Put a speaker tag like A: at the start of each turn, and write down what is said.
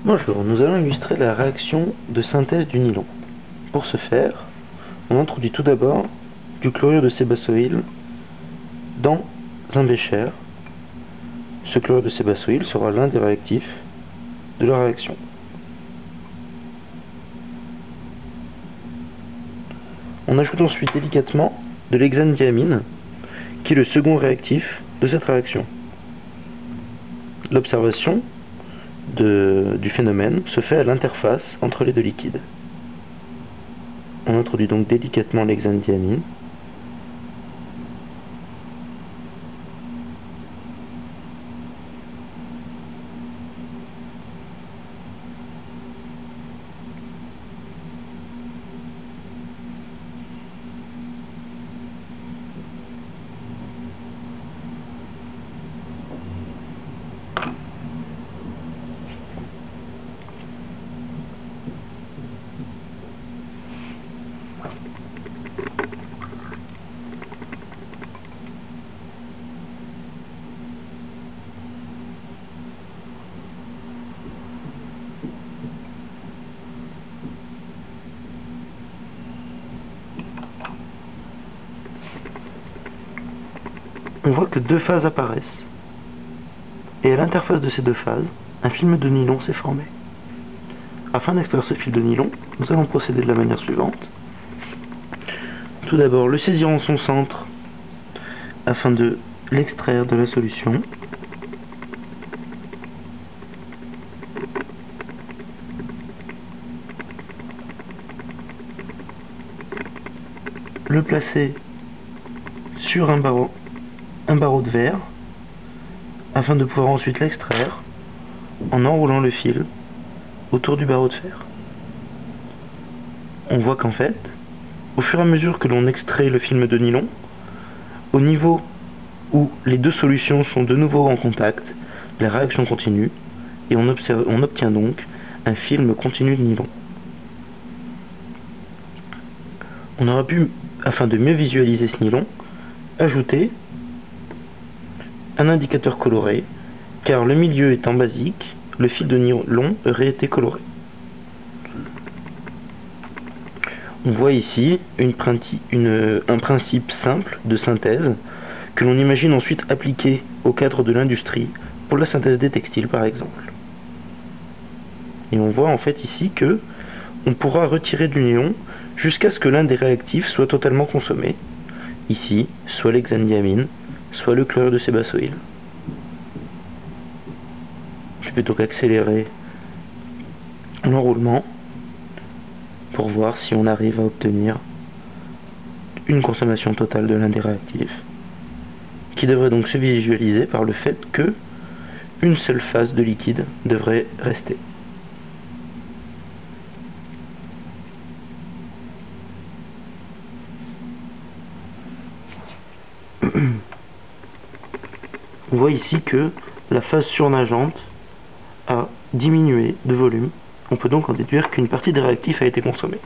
A: Bonjour, nous allons illustrer la réaction de synthèse du nylon. Pour ce faire, on introduit tout d'abord du chlorure de sébasoïl dans un bécher. Ce chlorure de sébasoïl sera l'un des réactifs de la réaction. On ajoute ensuite délicatement de l'hexanediamine, qui est le second réactif de cette réaction. L'observation du phénomène se fait à l'interface entre les deux liquides. On introduit donc délicatement l'hexanediamine. On voit que deux phases apparaissent, et à l'interface de ces deux phases, un film de nylon s'est formé. Afin d'extraire ce fil de nylon, nous allons procéder de la manière suivante. Tout d'abord, le saisir en son centre afin de l'extraire de la solution. Le placer sur un barreau de verre afin de pouvoir ensuite l'extraire en enroulant le fil autour du barreau de fer. On voit qu'en fait, au fur et à mesure que l'on extrait le film de nylon, au niveau où les deux solutions sont de nouveau en contact, la réaction continue et on obtient donc un film continu de nylon. On aurait pu, afin de mieux visualiser ce nylon, ajouter un indicateur coloré, car le milieu étant basique, le fil de nylon aurait été coloré. On voit ici un principe simple de synthèse que l'on imagine ensuite appliqué au cadre de l'industrie pour la synthèse des textiles par exemple. Et on voit en fait ici que on pourra retirer du nylon jusqu'à ce que l'un des réactifs soit totalement consommé. Ici, soit l'hexanediamine, soit le chlorure de sébasoïl. Je vais donc accélérer l'enroulement pour voir si on arrive à obtenir une consommation totale de l'un des réactifs, qui devrait donc se visualiser par le fait que une seule phase de liquide devrait rester. On voit ici que la phase surnageante a diminué de volume. On peut donc en déduire qu'une partie des réactifs a été consommée.